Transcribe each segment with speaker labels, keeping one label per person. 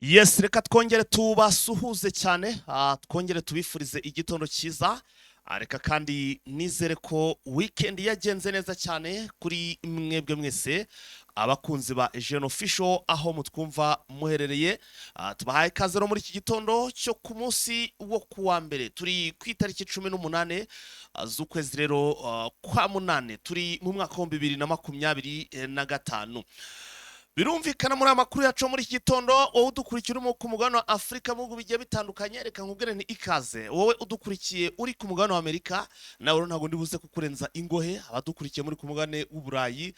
Speaker 1: Yes, reka twongere tubasuhuze cyane, twongere tubifurize igitondo cyiza. Reka kandi nizere ko weekend yagenze neza cyane kuri mwebwe mwese abakunzi ba Eugene Official aho mutwumva muherereye. Tubahaye ikaze no muri iki gitondo cyo ku munsi wo kuwa mbere, turi ku itariki 18 z'ukwezi rero kwa munane, turi mu mwaka wa 2025. Birumvikana muri amakuru yacu muri iki gitondo, wowe udukurikiye uri ku mugabane wa Afrika mu bihugu bigiye bitandukanye, reka nkubwire ni ikaze. Wowe udukurikiye uri ku mugabane wa Amerika, nawe ntabwo ndibuze kukurenza ingohe. Abadukurikiye muri ku mugabane w'Uburayi,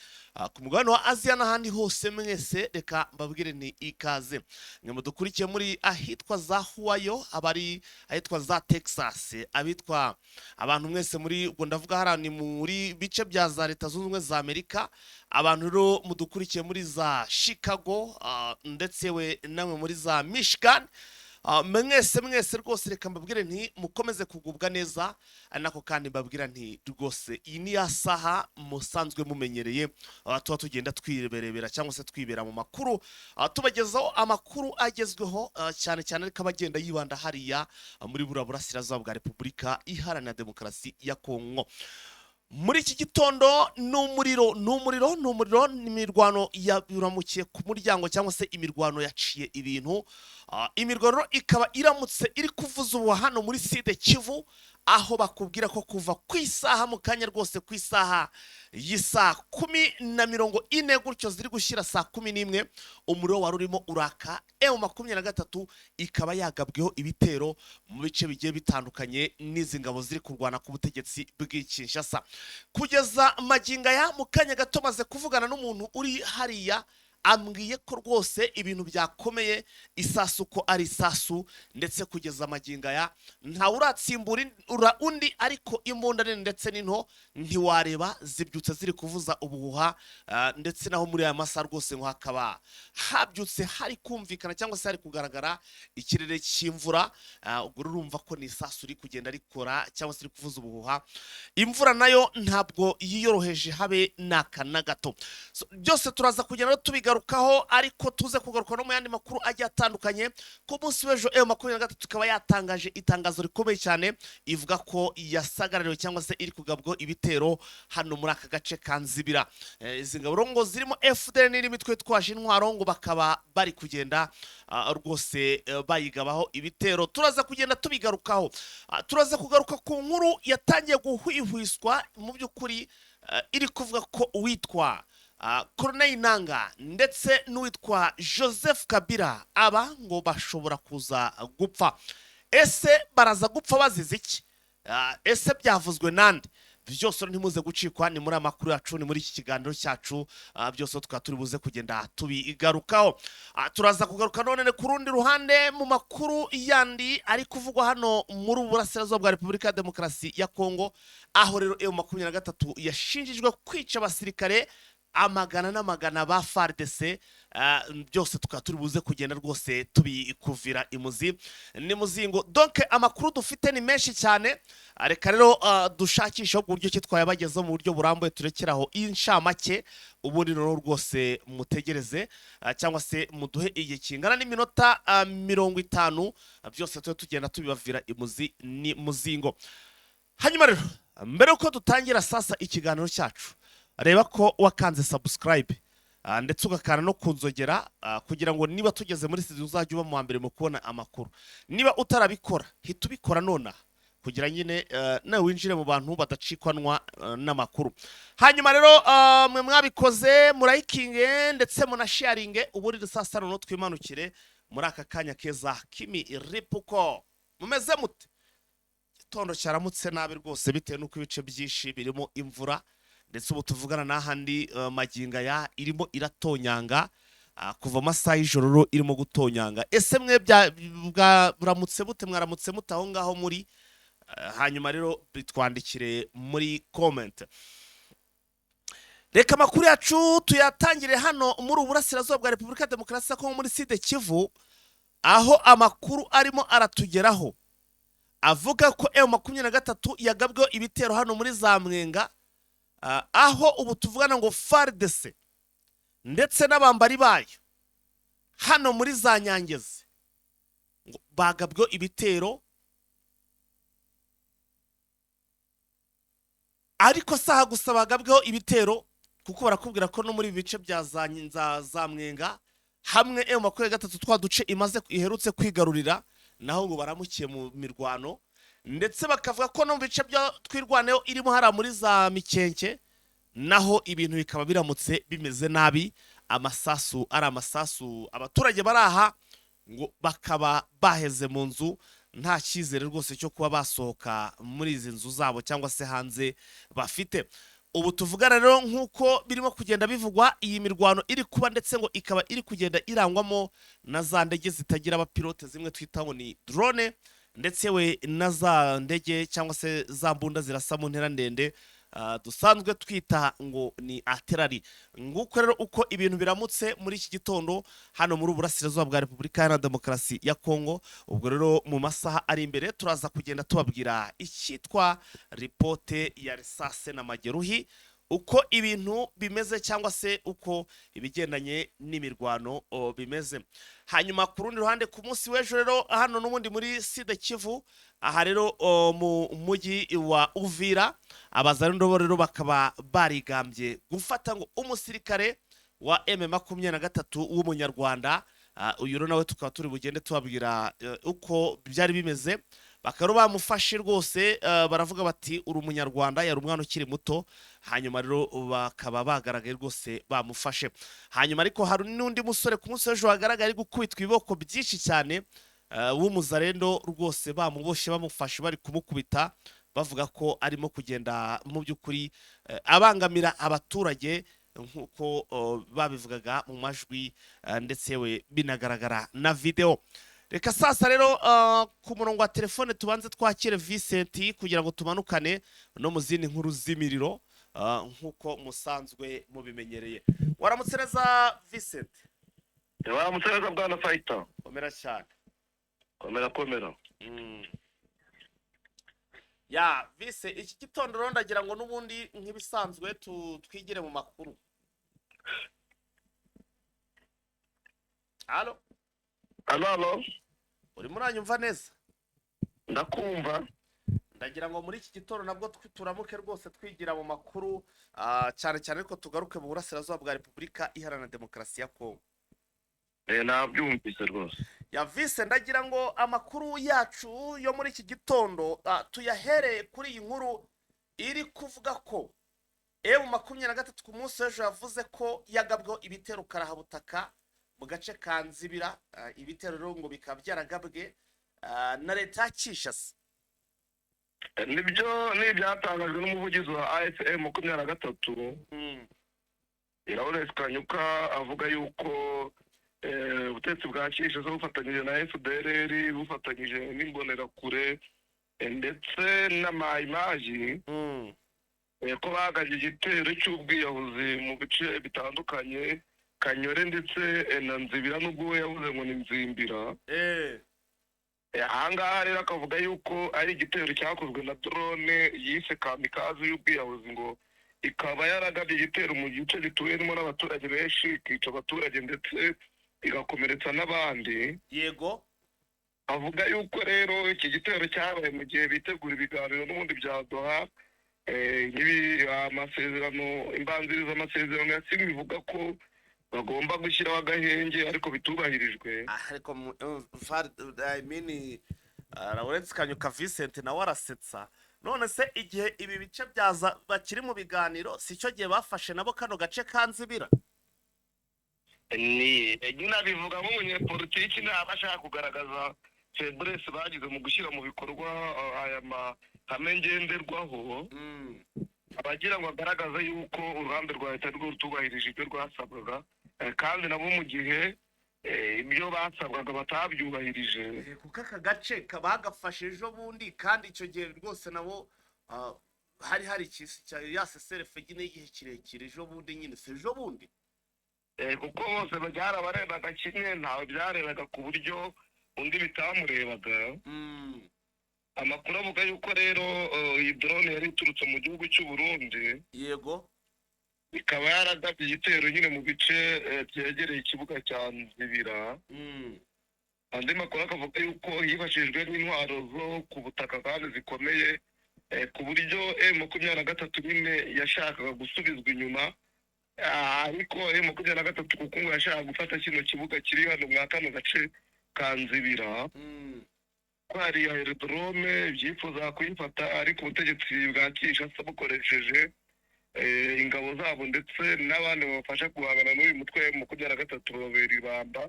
Speaker 1: ku mugabane wa Asia n'ahandi hose mwese, reka mbabwire ni ikaze. Mwe mudukurikiye muri ahitwa za Hawaii, abari ahitwa za Texas, abitwa abantu mwese muri ubwo ndavuga harani muri bice bya za Leta Zunze Ubumwe za Amerika, abantu rero mudukurikiye muri za Chicago, ndetse we namwe muri za Michigan, mwese rwose reka mbabwire nti mukomeze kugubwa neza, nako kandi mbabwira nti rwose iyi ni ya saha musanzwe mumenyereye, tuba tugenda twiberebera cyangwa se twibera mu makuru, tubagezaho amakuru agezweho, cyane cyane ariko abagenda yibanda hariya muri burasirazuba bwa Repubulika Iharanira Demokarasi ya Kongo. Muri iki gitondo n'umuriro n'imirwano yaburamukiye ku muryango, cyangwa se imirwano yaciye ibintu. Imirwano ikaba iramutse iri kuvuza ubu hano muri Sud Kivu, aho bakubwira ko kuva ku isaha mu kanya rwose ku isaha y'isa 10:40 gutyo ziri gushyira saa 11, umuriro wari urimo uraka. M23 ikaba yagabweho ibitero mu bice bigiye bitandukanye n'izi ngabo ziri kurwana ku butegetsi bw'Kinshasa. Kugeza maginga ya mu kanya gato maze kuvugana n'umuntu uri hariya, ambwiye ko rwose ibintu byakomeye, isasu ko ari isasu, ndetse kugeza maginga ya nta uratsimbura undi, ariko imbunda nini ndetse n'into ntiwareba zibyutse ziri kuvuza ubuhuha, ndetse naho muri aya masaha rwose ngo hakaba habyutse hari kumvikana cyangwa se hari kugaragara ikirere cy'imvura. Ubwo urumva ko ni isasu iri kugenda rikora cyangwa se iri kuvuza ubuhuha. Imvura nayo ntabwo yiyoroheje habe n'aka na gato. Byose turaza kugenda tubigarukaho, ariko tuze kugaruka no mu yandi makuru agiye atandukanye. Ku munsi w'ejo M23 tukaba yatangaje itangazo rikomeye cyane, ivuga ko yasagarariwe cyangwa se iri kugabwa ibitero hano muri aka gace ka Nzibira. Izi ngabo ngo zirimo FDL n'imitwe twaje intwaro, ngo bakaba bari kugenda rwose bayigabaho ibitero. Turaza kugenda tubigarukaho, turaza kugaruka ku nkuru yatangiye guhwihwiswa mu by'ukuri, iri kuvuga ko uwitwa Corneille Nangaa ndetse n'uwitwa Joseph Kabila aba ngo bashobora kuza gupfa. Ese baraza gupfa bazize iki? Ese byavuzwe nande? Byose ntimuze gucikwa, ni muri amakuru yacu, ni muri iki kiganiro cyacu, byose tukaba turi buze kugenda tubigarukaho. Turaza kugaruka none ku rundi ruhande mu makuru yandi ari kuvugwa hano muri burasirazuba bwa Repubulika ya Demokarasi ya Kongo, aho rero M23 yashinjijwe kwica abasirikare amagana n'amagana ba FARDC. Byose tukaba turi buze kugenda rwose tubikuvira imuzi n'imuzingo. Donc amakuru dufite ni menshi cyane, reka rero dushakisha uburyo ki twayabagezaho mu buryo burambuye, turekeraho inshamake, ubundi rero rwose mutegereze, cyangwa se muduhe igihe kingana n'iminota 50, byose tujye tugenda tubibavira imuzi n'imuzingo. Hanyuma rero mbere yuko dutangira sasa ikiganiro cyacu, reba ko wakanze subscribe, ndetse ugakana no kunzogera, kugira ngo niba tugeze muri studio uzajye uba mu mbere mu kubona amakuru. Niba utarabikora hita ubikora nona, kugira nyine nawe winjire mu bantu badacikwanwa n'amakuru. Hanyuma rero mwe mwabikoze murayikinge ndetse munasharinge, uburire sasa no twimanukire muri aka kanya keza kimi ripuko. Mumeze mute? Gitondo cyaramutse nabi rwose, bitewe nuko ibice byinshi birimo imvura, ndetse ubu tuvugana n'ahandi maginga ya irimo iratonyanga, kuva amasaha y'ijoro irimo gutonyanga. Ese mwe buramutse bute? Mwaramutse mute aho ngaho muri? Hanyuma rero bitwandikire muri comment. Reka amakuru yacu tuyatangire hano muri uburasirazuba bwa Repubulika ya Demokarasi ya Kongo muri Sud Kivu, aho amakuru arimo aratugeraho avuga ko M23 yagabweho ibitero hano muri za Mwenga, aho ubu tuvugana ngo FARDC ndetse n'abambari bayo hano muri za Nyangezi ngo bagabweho ibitero, ariko saha gusa bagabweho ibitero kuko barakubwira ko no muri ibi bice bya za Mwenga hamwe M23 twa duce iherutse kwigarurira naho ngo baramukiye mu mirwano, ndetse bakavuga ko no mu bice bya twirwaneho irimo hara muri za Mikenke naho ibintu bikaba biramutse bimeze nabi, amasasu ari amasasu, abaturage baraha ngo bakaba baheze mu nzu, nta cyizere rwose cyo kuba basohoka muri izi nzu zabo cyangwa se hanze bafite. Ubu tuvugana rero nk'uko birimo kugenda bivugwa, iyi mirwano iri kuba ndetse ngo ikaba iri kugenda irangwamo na za ndege zitagira abapilote zimwe twita ngo ni drone, ndetse we na za ndege cyangwa se za mbunda zirasa mu ntera ndende dusanzwe twita ngo ni artillery. Nguko rero uko ibintu biramutse muri iki gitondo hano muri Uburasirazuba bwa Repubulika Iharanira Demokarasi ya Kongo. Ubwo rero mu masaha ari imbere turaza kugenda tubabwira icyitwa ripote ya Risase na Mageruhi, uko ibintu bimeze cyangwa se uko ibigendanye n'imirwano bimeze. Hanyuma ku rundi ruhande ku munsi w'ejo rero hano n'ubundi muri Sud Kivu, aha rero mu mujyi wa Uvira, abazarendo rero bakaba barigambye gufata ngo umusirikare wa M23 w'umunyarwanda, uyu rero nawe tukaba turi bugende tubabwira uko byari bimeze. Bakaba bamufashe rwose, baravuga bati uri umunyarwanda, yari umwana ukiri muto. Hanyuma rero bakaba bagaragaye rwose bamufashe. Hanyuma ariko hari n'undi musore ku munsi w'ejo wagaragaye ari gukubitwa ibiboko byinshi cyane, w'umuzarendo rwose, bamuboshe bamufashe bari kumukubita, bavuga ko arimo kugenda mu by'ukuri abangamira abaturage nk'uko babivugaga mu majwi, ndetse we binagaragara na video. Reka sasa rero ku murongo wa telefone tubanze twakire Vincent kugira ngo tumanukane no mu zindi nkuru z'imiriro nk'uko musanzwe mubimenyereye. Waramutse neza Vincent?
Speaker 2: Waramutse neza bwana Fighter.
Speaker 1: Komera cyane.
Speaker 2: Komera.
Speaker 1: Ya Vincent, iki gitondo rero ndagira ngo n'ubundi nk'ibisanzwe twigire mu makuru. Halo?
Speaker 2: Halo.
Speaker 1: Uri muranyumva neza?
Speaker 2: Ndakumva.
Speaker 1: Ndagira ngo muri iki gitondo nabwo turamuke rwose twigira mu makuru, cyane cyane ariko tugaruke mu Burasirazuba bwa Repubulika Iharanira Demokarasi ya Kongo.
Speaker 2: Nabyumvise rwose.
Speaker 1: Ya Vincent, ndagira ngo amakuru yacu yo muri iki gitondo tuyahereye kuri iyi nkuru iri kuvuga ko M23 ku munsi w'ejo yavuze ko yagabweho ibitero karahabutaka mu gace ka Nzibira. Ibitero rero ngo bikaba byaragabwe na leta ya Kinshasa.
Speaker 2: Nibyo byatangajwe n'umuvugizi wa AFM 23 Lawrence Kanyuka, avuga yuko ubutegetsi bwa Kinshasa bufatanyije na FDLR, bufatanyije n'imbonerakure ndetse n'amayimaji ko bagabye igitero cy'ubwiyahuzi mu bice bitandukanye, Kanyore ndetse na Nzibira, n'ubwo we yavuze ngo ni Nzimbira. Ahangaha rero akavuga yuko ari igitero cyakozwe na drone yise kamikazi y'ubwiyahuzi, ngo ikaba yaragabye igitero mu gice gituyemo n'abaturage benshi, ikica abaturage ndetse igakomeretsa n'abandi.
Speaker 1: Yego.
Speaker 2: Avuga yuko rero iki gitero cyabaye mu gihe bitegura ibiganiro n'ubundi bya Doha, amasezerano, imbanziriza amasezerano yasinywe ivuga ko bagomba gushyiraho agahenge ariko bitubahirijwe.
Speaker 1: Ariko Lawrence Kanyuka Vincent nawe arasetsa. None se igihe ibi bice byaza bakiri mu biganiro, si cyo gihe bafashe nabo kano gace ka Nzibira?
Speaker 2: Nyina bivuga nk'umunyepolitiki naba ashaka kugaragaza faiblesse bagize mu gushyira mu bikorwa aya mahame ngenderwaho, abagira ngo agaragaza yuko uruhande rwa leta rwo rutubahirije ibyo rwasabwaga, kandi nabo mu gihe ibyo basabwaga batabyubahirije.
Speaker 1: Kuko aka gace bagafashe ejo bundi, kandi icyo gihe rwose nabo hari ikisi cya yaseserefe nyine y'igihe kirekire, ejo bundi nyine se ejo bundi,
Speaker 2: kuko bose byarabarebaga kimwe, ntawe byarebaga ku buryo undi bitamurebaga. Amakuru avuga yuko rero iyi drone yari iturutse mu gihugu cy'u Burundi.
Speaker 1: Yego.
Speaker 2: Ikaba yaragabye igitero nyine mu bice byegereye ikibuga cya Nzibira, andi makuru akavuga yuko hifashishijwe n'intwaro zo ku butaka kandi zikomeye, ku buryo M23 nyine yashakaga gusubizwa inyuma, ariko M23 kuko ngo yashaka gufata kino kibuga kiri hano mwa kano gace ka Nzibira, ko hari aerodrome byifuza kuyifata, ariko ubutegetsi bwa Kinshasa bukoresheje ingabo zabo ndetse n'abandi babafasha guhangana n'uyu mutwe M23 babera ibamba.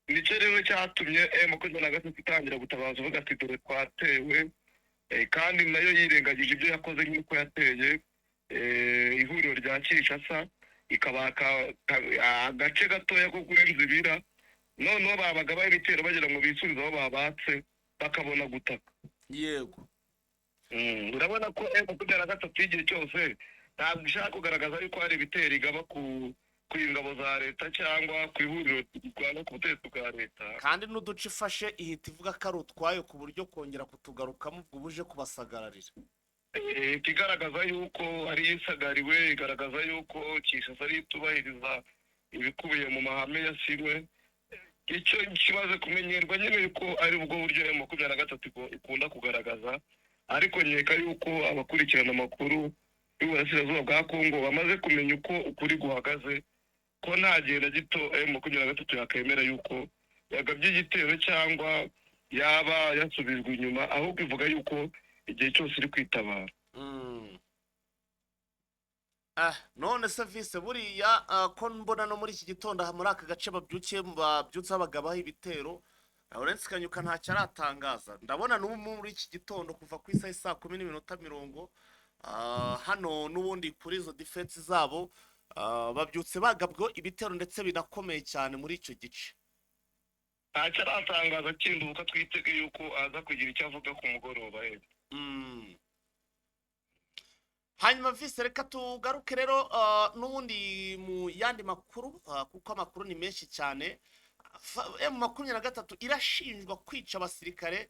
Speaker 2: Nicyo rero cyatumye M23 itangira gutabaza uvuga ati dore twatewe, kandi nayo yirengagije ibyo yakoze nk'uko yateye ihuriro rya Kinshasa, ikabaka agace gatoya ko kuri Nzibira, noneho babaga bari ibitero bagira ngo bisubize aho babatse bakabona gutaka.
Speaker 1: Yego.
Speaker 2: Urabona ko M23 igihe cyose ntabwo ishaka kugaragaza yuko hari ibitero igaba ku ingabo za leta cyangwa ku ihuriro rwanda ku butegetsi bwa leta,
Speaker 1: kandi n'uduce ifashe ihita ivuga ko ari utwayo ku buryo kongera kutugarukamo ubwo buje kubasagararira.
Speaker 2: ikigaragaza yuko ari isagariwe, igaragaza yuko Kinshasa ari itubahiriza ibikubiye mu mahame yasinywe. Icyo kimaze kumenyerwa nyine yuko ari ubwo buryo M23 ikunda kugaragaza, ariko nkeka yuko abakurikirana amakuru y'uburasirazuba bwa Kongo bamaze kumenya uko ukuri guhagaze, ko nta gihe na gito M23 yakemera yuko yagabye igitero cyangwa yaba yasubizwa inyuma, ahubwo ivuga yuko igihe cyose iri kwitabara.
Speaker 1: None service buriya ko mbona no muri iki gitondo muri aka gace babyutse abagabaho ibitero, Lawrence Kanyuka ntacyo aratangaza. Ndabona n'ubu muri iki gitondo kuva ku isaha saa 10:50 hano n'ubundi kuri izo defense zabo babyutse bagabwo ibitero ndetse binakomeye cyane muri icyo gice.
Speaker 2: Ntacyo aratangaza kinduka, twitege yuko aza kugira icyo avuga ku mugoroba.
Speaker 1: Hanyuma vise reka tugaruke rero n'ubundi mu yandi makuru, kuko amakuru ni menshi cyane. M23 irashinjwa kwica abasirikare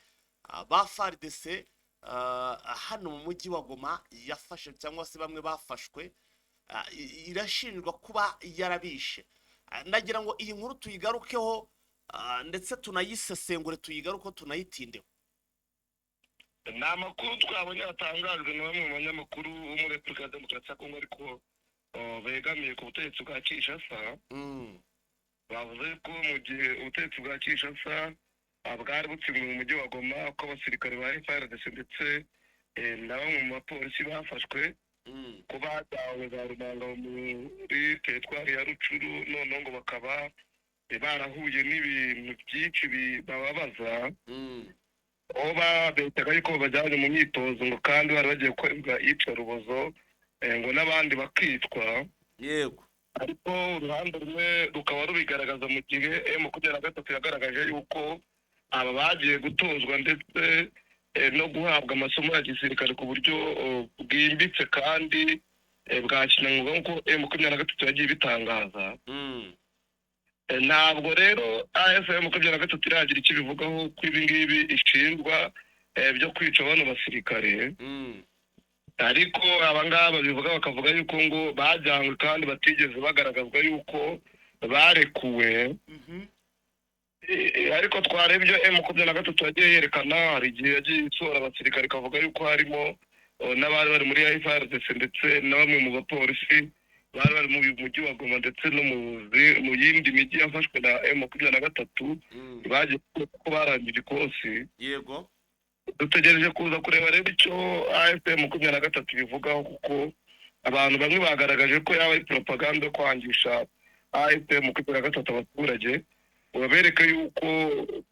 Speaker 1: ba FARDC hano mu mujyi wa Goma yafashe, cyangwa se bamwe bafashwe, irashinjwa kuba yarabishe. Ndagira ngo iyi nkuru tuyigarukeho ndetse tunayisesengure, tuyigaruko tunayitindeho.
Speaker 2: Ni amakuru twabonye atangajwe na bamwe mu banyamakuru bo muri Repubulika ya Demokarasi ya Kongo ariko begamiye ku butegetsi bwa Kinshasa. Bavuze ko mu gihe ubutegetsi bwa Kinshasa bwari butsinzwe mu mujyi wa Goma, ko abasirikare ba FARDC ndetse na bamwe mu bapolisi bafashwe, ko bajyawe za Rumanga muri teritwari ya Rucuru, noneho ngo bakaba barahuye n'ibintu byinshi bibababaza, aho babetaga yuko bajyanye mu myitozo ngo kandi bari bagiye gukorerwa iyicarubozo, ngo n'abandi bakicwa.
Speaker 1: Yego.
Speaker 2: Ariko uruhande rumwe rukaba rubigaragaza mu gihe M23 yagaragaje yuko aba bagiye gutozwa ndetse no guhabwa amasomo ya gisirikare ku buryo bwimbitse kandi bwa kinyamwuga nk'uko M23 yagiye bitangaza. Ntabwo rero M23 iragira icyo bivugaho ko ibi ngibi ishinjwa byo kwica bano basirikare, ariko abangaba bivuga bakavuga yuko ngo bajyanywe kandi batigeze bagaragazwa yuko barekuwe. Ariko twarebye M23 yagiye yerekana, hari igihe yagiye isohora abasirikare ikavuga yuko harimo n'abari bari muri FARDC ndetse na bamwe mu bapolisi bari bari mu mujyi wa Goma ndetse no mu yindi mijyi yafashwe na M23 bagiye ko barangije ikosi.
Speaker 1: Yego.
Speaker 2: Dutegereje kuza kureba rero icyo M23 bivugaho, kuko abantu bamwe bagaragaje ko yaba ari propaganda yo kwangisha M23 abaturage, babereka yuko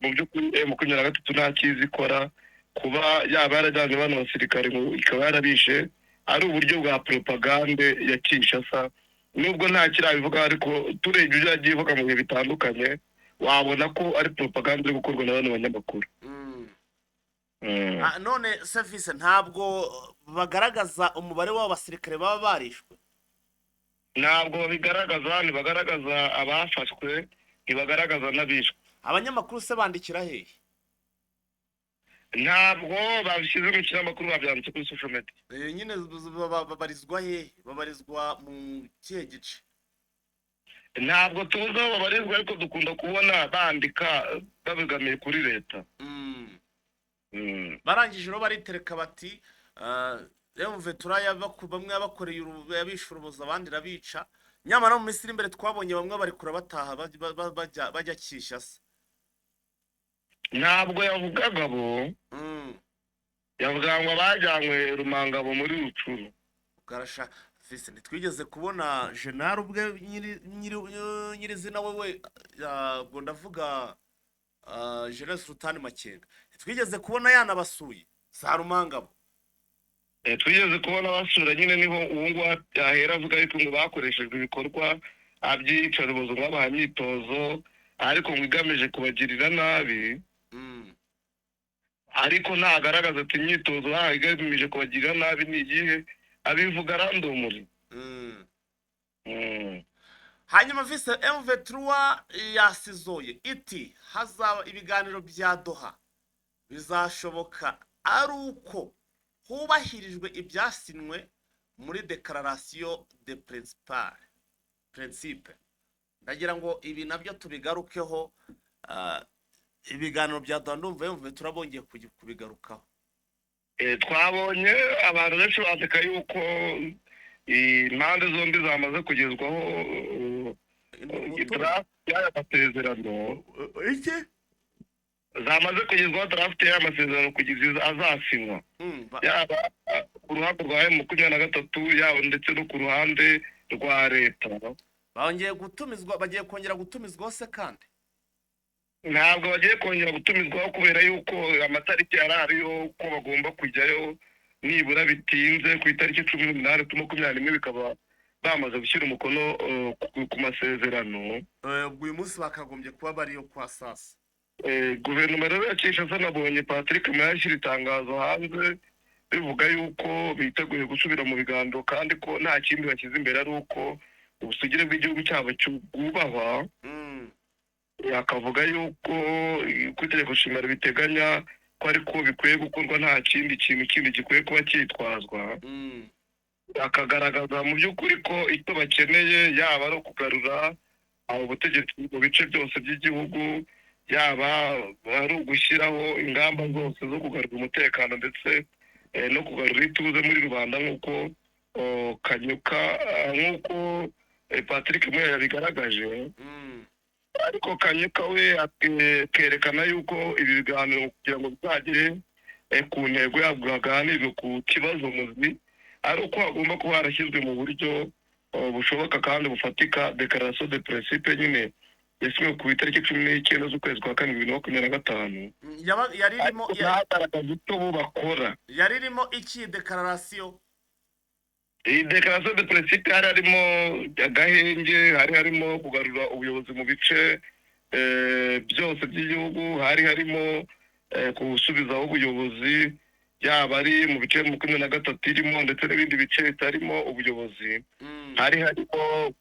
Speaker 2: mu by'ukuri M23 nta cyiza ikora, kuba yaba yarajyanye bano basirikare ngo ikaba yarabishe ari uburyo bwa propaganda ya Kinshasa. Nubwo nta kirabivuga, ariko turebye ibyo yagiye ivuga mu bihe bitandukanye wabona ko ari propaganda iri gukorwa na bano banyamakuru.
Speaker 1: None service ntabwo bagaragaza umubare w'abasirikare baba barishwe?
Speaker 2: Ntabwo babigaragaza, ntibagaragaza abafashwe, ntibagaragaza n'abishwe.
Speaker 1: Abanyamakuru se bandikira hehe?
Speaker 2: Ntabwo babishyize mu kinyamakuru, babyanditse kuri social media.
Speaker 1: Nyine babarizwa hehe? Babarizwa mu kihe gice?
Speaker 2: ntabwo tuzi aho babarizwa ariko dukunda kubona bandika babigamiye kuri leta.
Speaker 1: barangije rero baritereka bati M23 bamwe yabakoreye yabisha urubozo abandi rabica, nyamara mu Misiri imbere twabonye bamwe bari kura bataha bajya Kinshasa.
Speaker 2: Ntabwo yavugaga bo, yavuga ngo bajyanywe Rumangabo muri Rucuru.
Speaker 1: Garasha Fise ntitwigeze kubona General ubwe nyirizina wewe, ngo ndavuga General Sultan Makenga, ntitwigeze kubona yanabasuye za Rumangabo.
Speaker 2: Twigeze kubona basura nyine, niho ubu ngubu yahera avuga ariko ngo bakoreshejwe ibikorwa by'iyicarubozo nk'abaha imyitozo ariko ngo igamije kubagirira nabi, ariko ntagaragaza ati imyitozo igamije kubagirira nabi ni igihe, abivuga arandumuri.
Speaker 1: Hanyuma Vise M23 yasizoye iti hazaba ibiganiro bya Doha bizashoboka ari uko hubahirijwe ibyasinwe muri Declaration de Principe. Ndagira ngo ibi nabyo tubigarukeho, ibiganiro bya Doha ndumva M23 bongeye kubigarukaho.
Speaker 2: Twabonye abantu benshi bandika yuko impande zombi zamaze kugezwaho draft y'aya masezerano, zamaze kugezwaho draft y'aya masezerano kugeza azasinywa, yaba ku ruhande rwa M23 yaba ndetse no ku ruhande rwa leta.
Speaker 1: Bagiye kongera gutumizwa se kandi
Speaker 2: ntabwo bagiye kongera gutumizwaho kubera yuko amatariki yarari yo ko bagomba kujyayo nibura bitinze ku itariki 18 2021 bikaba bamaze gushyira umukono ku masezerano.
Speaker 1: Uyu munsi bakagombye kuba bariyo kwa sasa.
Speaker 2: Guverinoma rero ya Kinshasa nabonye Patrick Mayashyira itangazo hanze bivuga yuko biteguye gusubira mu biganiro kandi ko nta kindi bashyize imbere ari uko ubusugire bw'igihugu cyabo cyubahwa. Akavuga yuko ku itegeko nshinga biteganya ko ariko bikwiye gukorwa, nta kindi kintu kindi gikwiye kuba cyitwazwa. Akagaragaza mu by'ukuri ko icyo bakeneye yaba ari ukugarura ubutegetsi mu bice byose by'igihugu, yaba ari ugushyiraho ingamba zose zo kugarura umutekano ndetse no kugarura ituze muri rubanda nk'uko Kanyuka nk'uko Patrick Mweya yabigaragaje. Ariko Kanyuka we akerekana yuko ibi biganiro kugira ngo bizagere ku ntego yabwo haganirwe ku kibazo muzi ari uko hagomba kuba harashyizwe mu buryo bushoboka kandi bufatika Declaration de Principe nyine yasinywe ku itariki 19 z'ukwezi kwa 2025.
Speaker 1: Yaririmo
Speaker 2: yagaragaza icyo bakora.
Speaker 1: Yaririmo iki Declaration?
Speaker 2: Iyi Declaration de Principe hari harimo agahenge, hari harimo kugarura ubuyobozi mu bice byose by'igihugu, hari harimo gusubizaho ubuyobozi yaba ari mu bice 23 irimo ndetse n'ibindi bice bitarimo ubuyobozi. Hari harimo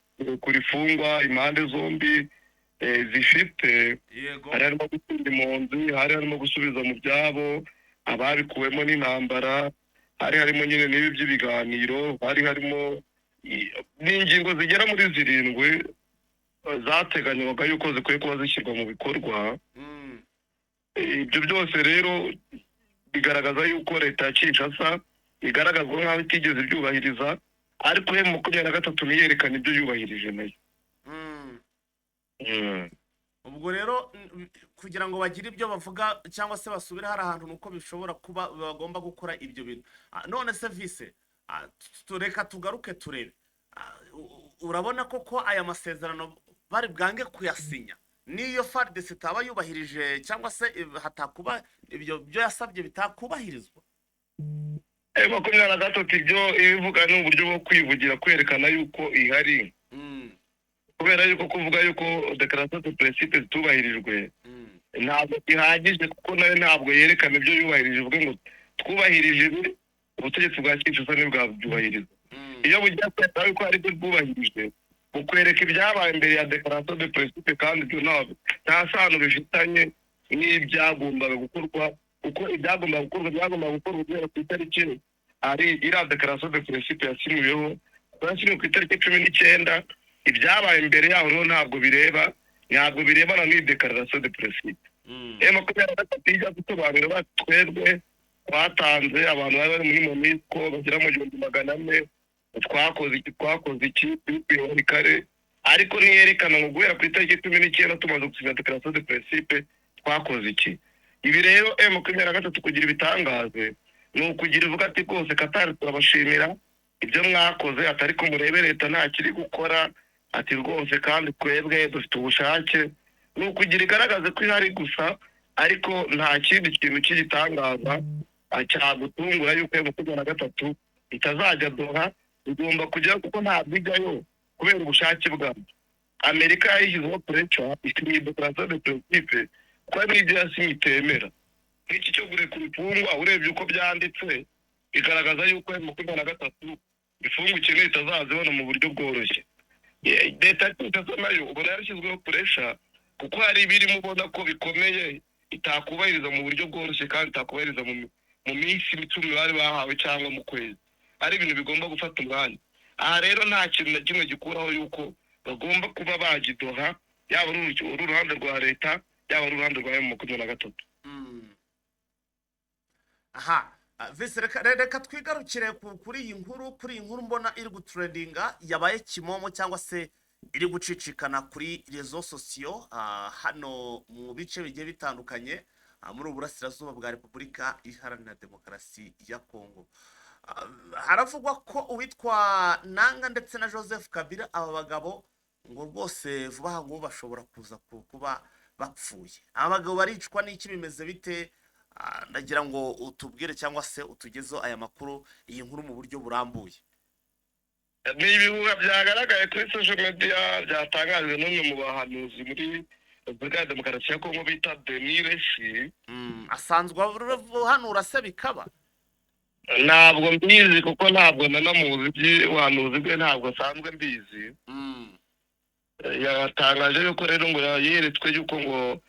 Speaker 2: kurifungwa impande zombi zifite, hari harimo gutsinda impunzi, hari harimo gusubiza mu byabo ababikuwemo n'intambara, hari harimo nyine n'ibi by'ibiganiro, hari harimo n'ingingo zigera muri 7 zateganywaga yuko zikwiye kuba zishyirwa mu bikorwa. Ibyo byose rero bigaragaza yuko leta ya Kinshasa igaragazwa nk'aho itigeze ibyubahiriza, ariko M23 niyerekana ibyo yubahirije nayo.
Speaker 1: Ubwo rero kugira ngo bagire ibyo bavuga cyangwa se basubire hari ahantu nuko bishobora kuba bagomba gukora ibyo bintu. None se Vise tureka tugaruke turebe, urabona koko aya masezerano bari bwange kuyasinya niyo FARDC itaba yubahirije cyangwa se hatakuba ibyo byo yasabye bitakubahirizwa?
Speaker 2: 23 ibyo ivuga ni uburyo bwo kwivugira kwerekana yuko ihari, kubera yuko kuvuga yuko Declaration de Principe zitubahirijwe ntabwo ihagije, kuko nayo ntabwo yerekana ibyo yubahirije uvuga ngo twubahirije ubutegetsi bwa Kinshasa ntibwabyubahiriza. Iyo bugiye kwita yuko hari ibyo bwubahirije ukwereka ibyabaye imbere ya Declaration de Principe kandi ibyo nta sano bifitanye n'ibyagombaga gukorwa, uko ibyagombaga gukorwa guhera ku itariki ari iriya Declaration de Principe yasinyweho ku itariki 19 ibyabaye imbere yaho rero ntabwo birebana n'iyi dekararasiyo de perezida. Makumyabiri na gatatu ijya gusobanura bati twebwe twatanze abantu bari bari muri monisco bagera mu 400 twakoze iki turi kare, ariko niyerekana ngo guhera ku itariki 19 tumaze gusinya dekararasiyo de perezida twakoze iki. Ibi rero makumyabiri na gatatu kugira ibitangaze ni ukugira ivuga ati rwose Katari turabashimira ibyo mwakoze, atari ko murebe leta nta kiri gukora, ati rwose kandi twebwe dufite ubushake. Ni ukugira igaragaze ko ihari gusa, ariko nta kindi kintu cy'igitangaza cyagutungura yuko makumyabiri na gatatu itazajya Doha. Igomba kujya kuko ntabwo ijyayo kubera ubushake bwabo. Amerika yayishyizeho pureca ikiriye dekararasiyo de perezida kuko n'ibyo yasinye itemera. Nk'iki cyo kurekura imfungwa urebye uko byanditse bigaragaza yuko makumyabiri na gatatu imfungwa ikeneye itazazibona mu buryo bworoshye. Leta y'Ubufaransa nayo ubona yarashyizweho puresha kuko hari ibirimo ubona ko bikomeye itakubahiriza mu buryo bworoshye kandi itakubahiriza mu minsi 10 bari bahawe cyangwa mu kwezi. Ari ibintu bigomba gufata umwanya. Aha rero nta kintu na kimwe gikuraho yuko bagomba kuba bagidoha, yaba uruhande rwa leta yaba uruhande rwa makumyabiri na gatatu.
Speaker 1: Aha, vise reka twigarukire kuri iyi nkuru mbona iri gutrendinga yabaye kimomo cyangwa se iri gucicikana kuri rezo sosiyo hano mu bice bigiye bitandukanye muri uburasirazuba bwa Repubulika Iharanira Demokarasi ya Kongo. Haravugwa ko uwitwa Nanga ndetse na Joseph Kabila aba bagabo ngo rwose vuba aha ngo bashobora kuza kuba bapfuye. Aba bagabo baricwa n'iki, bimeze bite? Ndagira ngo utubwire cyangwa se utugezeho aya makuru, iyi nkuru mu buryo burambuye.
Speaker 2: Ni ibihuha byagaragaye kuri social media byatangajwe n'umwe mu bahanuzi muri Repubulika ya Demokarasi ya Kongo bita Denireshi.
Speaker 1: Asanzwe hanura se bikaba?
Speaker 2: Ntabwo mbizi kuko ntabwo nanamuzi by'ubuhanuzi bwe, ntabwo asanzwe mbizi. Yatangaje yuko rero ngo yeretswe yuko ngo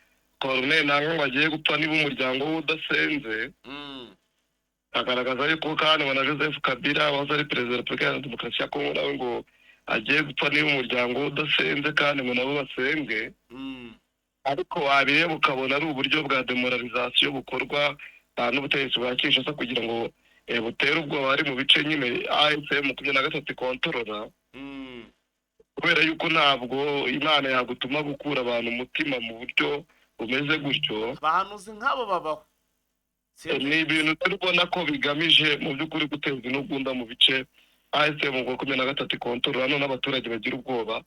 Speaker 2: Colonel Nanga ngo agiye gupfa niba umuryango we udasenze. Agaragaza yuko kandi na Joseph Kabila wahoze ari perezida wa Repubulika ya Demokarasi ya Kongo nawe ngo agiye gupfa niba umuryango we udasenze kandi ngo nabo basembwe. Ariko wabireba ukabona ari uburyo bwa demoralization bukorwa n'ubutegetsi bwa Kinshasa kugira ngo butere ubwoba ari mu bice nyine AFC makumyabiri na gatatu ikontorora. Kubera yuko ntabwo Imana yagutuma gukura abantu umutima mu buryo bumeze gutyo.
Speaker 1: Abahanuzi nk'abo babaho.
Speaker 2: Ni ibintu tubona ko bigamije mu by'ukuri guteza intugunda mu bice AFC makumyabiri na gatatu ikontorora, none abaturage bagira ubwoba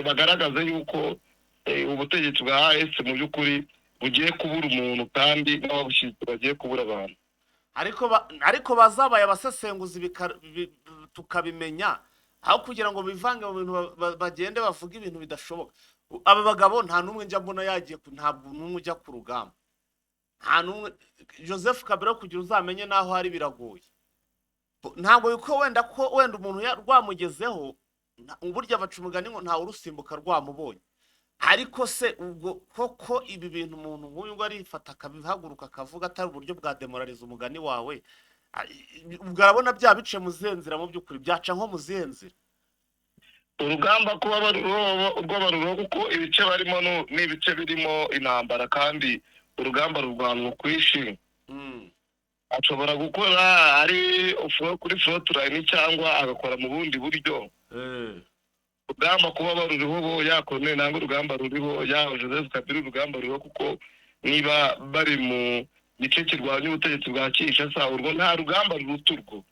Speaker 2: bagaragaza yuko ubutegetsi bwa AFC mu by'ukuri bugiye kubura umuntu kandi n'ababushyigikira bagiye kubura abantu.
Speaker 1: Ariko bazabaye abasesenguzi tukabimenya, aho kugira ngo bivange mu bintu bagende bavuga ibintu bidashoboka. Aba bagabo nta numwe njya mbona yagiye, ntabwo numwe ujya ku rugamba, nta numwe. Joseph Kabila kugira uzamenye naho hari biragoye, ntabwo yuko wenda umuntu rwamugezeho burya baca umugani ngo ntawe urusimbuka rwamubonye. Ariko se ubwo koko ibi bintu umuntu nk'uyu ngo arifata akabihaguruka akavuga atari uburyo bwa demoraliza umugani wawe, ubwo arabona bya bice mu zenzira mu by'ukuri byaca nko mu zenzira.
Speaker 2: Urugamba kuba baruroho kuko ibice barimo n'ibice birimo intambara kandi urugamba rurwanwa kwishi. Ashobora gukora ari kuri frontline cyangwa agakora mu bundi buryo. Urugamba kuba baruriho bo yakone nangwa urugamba ruriho ya Joseph Kabila urugamba ruriho kuko niba bari mu gice kirwanya ubutegetsi bwa Kinshasa urwo nta rugamba ruruturwo.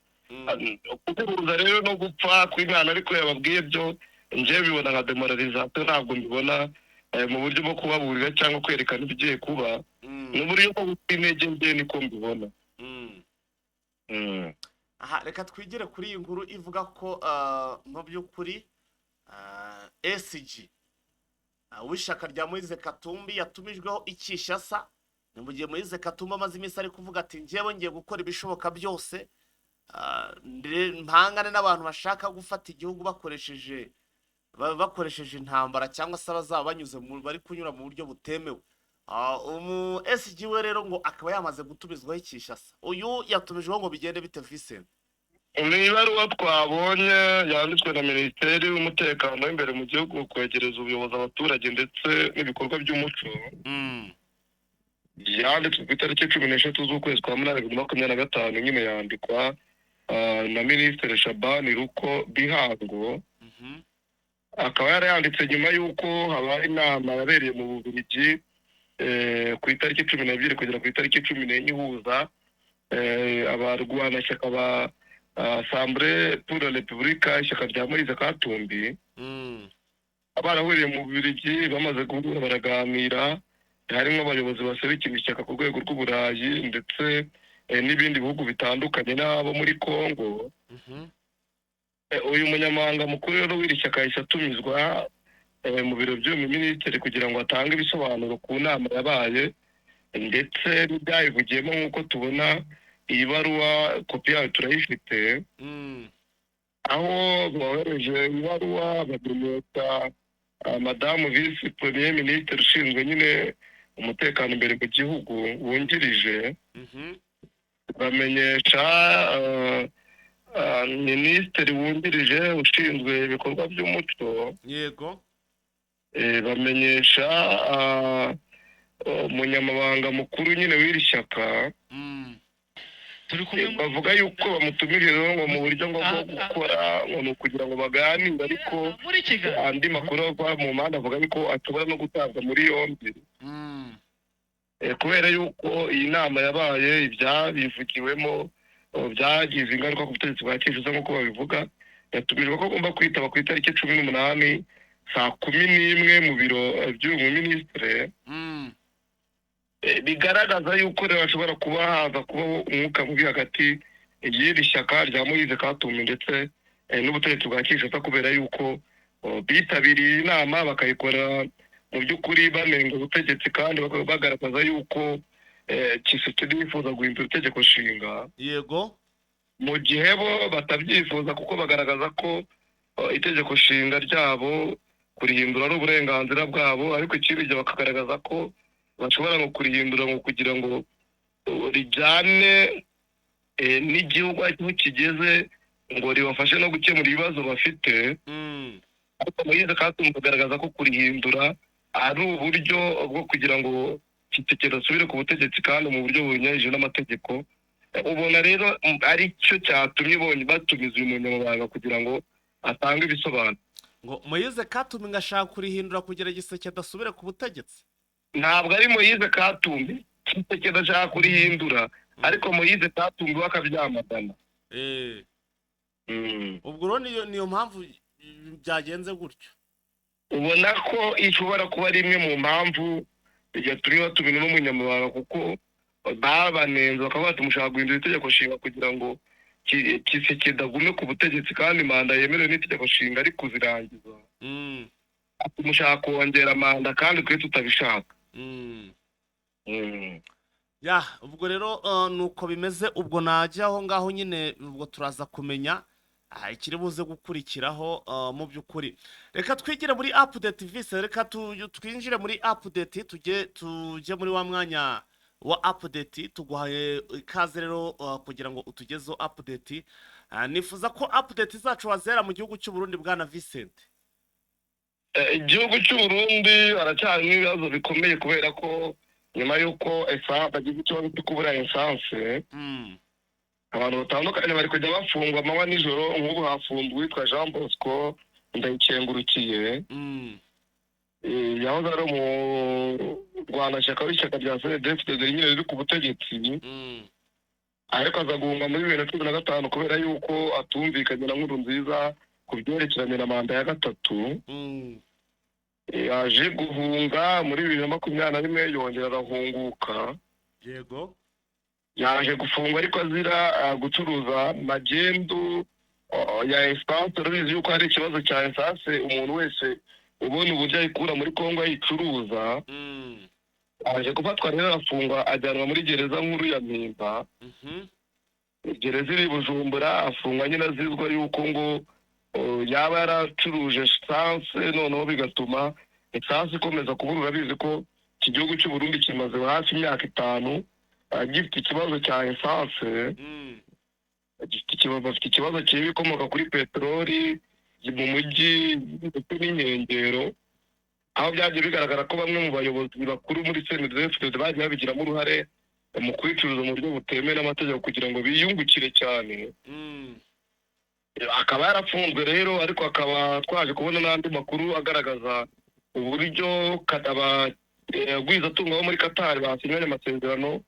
Speaker 2: Kuguruza rero no gupfa kw'Imana ariko yababwiye byo nje bibona nka demoralization, ntabwo mbibona mu buryo bwo kubaburira cyangwa kwerekana ibigiye kuba, n'uburyo bwo gutintege nje niko mbibona.
Speaker 1: Aha, reka twigire kuri iyi nkuru ivuga ko mu by'ukuri SG w'ishyaka rya Moise Katumbi yatumijweho i Kinshasa. Ni mu gihe Moise Katumbi amaze iminsi ari kuvuga ati njyewe ngiye gukora ibishoboka byose mpangane n'abantu bashaka gufata igihugu bakoresheje intambara cyangwa se abazaba banyuze bari kunyura mu buryo butemewe. SG we rero ngo akaba yamaze gutumizwaho i Kinshasa. Uyu yatumijweho ngo bigende bite Vincent?
Speaker 2: ni ibaruwa twabonye yanditswe na minisiteri y'umutekano w'imbere mu gihugu kwegereza ubuyobozi abaturage ndetse n'ibikorwa by'umuco yanditswe ku itariki 16 z'ukwezi kwa munani 2025 nyine yandikwa na minisitiri Shabani Ruko Bihango akaba yarayanditse nyuma y'uko habaye inama yabereye mu Bubiligi ku itariki 12 kugera ku itariki 14 ihuza abarwanashyaka ba Assemblée pour la République ishyaka rya Moise Katumbi abarahuriye mu Bubiligi bamaze guhura baraganira harimo abayobozi baserukira ishyaka ku rwego rw'Uburayi ndetse n'ibindi bihugu bitandukanye n'abo muri Kongo. Uyu munyamabanga mukuru rero w'iri shyaka yahise atumizwa mu biro by'uyu minisitiri kugira ngo atange ibisobanuro ku nama yabaye ndetse n'ibyayivugiyemo nk'uko tubona iyi baruwa kopi yayo turayifite aho bohereje ibaruwa bamenyesha madamu visi premier minisitiri ushinzwe nyine umutekano imbere mu gihugu wungirije bamenyesha minisitiri wungirije ushinzwe ibikorwa by'umuco
Speaker 1: yego
Speaker 2: bamenyesha umunyamabanga mukuru nyine w'iri shyaka bavuga yuko bamutumiriye ngo mu buryo bwo gukora ngo ni ukugira ngo baganire ariko andi makuru ava mu mpande avuga yuko ashobora no gutabwa muri yombi kubera yuko iyi nama yabaye ibyabivugiwemo byagize ingaruka ku butegetsi bwa Kinshasa nk'uko babivuga yatumijwe ko agomba kwitaba ku itariki 18 saa 11 mu biro by'uyu minisitiri bigaragaza yuko rero hashobora kuba haza kubaho umwuka mubi hagati y'iri shyaka rya Moise Katumbi ndetse n'ubutegetsi bwa Kinshasa kubera yuko bitabiriye inama bakayikora mu by'ukuri banenga ubutegetsi kandi bagaragaza yuko Tshisekedi yifuza guhindura itegeko nshinga
Speaker 1: yego
Speaker 2: mu gihe bo batabyifuza kuko bagaragaza ko itegeko nshinga ryabo kurihindura ari uburenganzira bwabo ariko ikindi gihe bakagaragaza ko bashobora no kurihindura ngo kugira ngo rijyane n'igihugu aho kigeze ngo ribafashe no gukemura ibibazo bafite ariko Moise Katumbi bagaragaza ko kurihindura ari uburyo bwo kugira ngo Tshisekedi asubire ku butegetsi kandi mu buryo bunyuranyije n'amategeko ubona rero ari cyo cyatumye batumiza uyu munyamabanga kugira ngo atange ibisobanuro
Speaker 1: ngo Moise Katumbi ngashaka kurihindura kugira Tshisekedi asubire ku butegetsi
Speaker 2: ntabwo ari Moise Katumbi Tshisekedi ashaka kurihindura ariko Moise Katumbi wakabyamagana
Speaker 1: ubwo rero niyo mpamvu byagenze gutyo
Speaker 2: ubona ko ishobora kuba ari imwe mu mpamvu yatumye batumira n'umunyamabanga kuko babanenze bakaba batumushaka guhindura itegeko nshinga kugira ngo Tshisekedi agume ku butegetsi kandi manda yemerewe n'itegeko nshinga ari kuzirangiza tumushaka kongera manda kandi twe tutabishaka
Speaker 1: ya ubwo rero nuko bimeze ubwo najya aho ngaho nyine ubwo turaza kumenya ikiri buze gukurikiraho mu by'ukuri reka twigire muri update vise reka twinjire muri update tujye muri wa mwanya wa update tuguhaye ikaze rero kugira ngo utugezeho update nifuza ko update zacu wazera mu gihugu cy'u Burundi bwana Vincent
Speaker 2: igihugu cy'u Burundi haracyari ibibazo bikomeye kubera ko nyuma y'uko bagize ikibazo cyo kubura esanse abantu batandukanye bari kujya bafungwa amanywa nijoro nk'ubu hafunzwe uwitwa Jean Bosco Ndayikengurukiye yahoze ari mu Rwanashyaka w'ishyaka rya CNDD-FDD nyine riri ku butegetsi ariko aza guhunga muri 2015 kubera yuko atumvikanye na Nkurunziza ku byerekeranye na manda ya gatatu yaje guhunga muri 2021 yongera arahunguka
Speaker 1: yego
Speaker 2: yaje gufungwa ariko azira gucuruza magendu ya essence rubizi yuko hari ikibazo cya essence umuntu wese ubona uburyo ayikura muri Kongo ayicuruza aje gufatwa rero arafungwa ajyanwa muri gereza nkuru ya Mpimba gereza iri Bujumbura afungwa nyine azizwa yuko ngo yaba yaracuruje essence noneho bigatuma essence ikomeza kubura urabizi ko iki gihugu cy'u Burundi kimaze hafi imyaka 5 gifite ikibazo cya essence bafite ikibazo cy'ibikomoka kuri peteroli mu mujyi ndetse n'inkengero, aho byagiye bigaragara ko bamwe mu bayobozi bakuru muri CNDD-FDD bagiye babigiramo uruhare mu kwicuruza mu buryo butemewe n'amategeko kugira ngo biyungukire cyane. Akaba yarafunzwe rero, ariko akaba twaje kubona n'andi makuru agaragaza uburyo abagwizatunga bo muri Qatar basinyanye amasezerano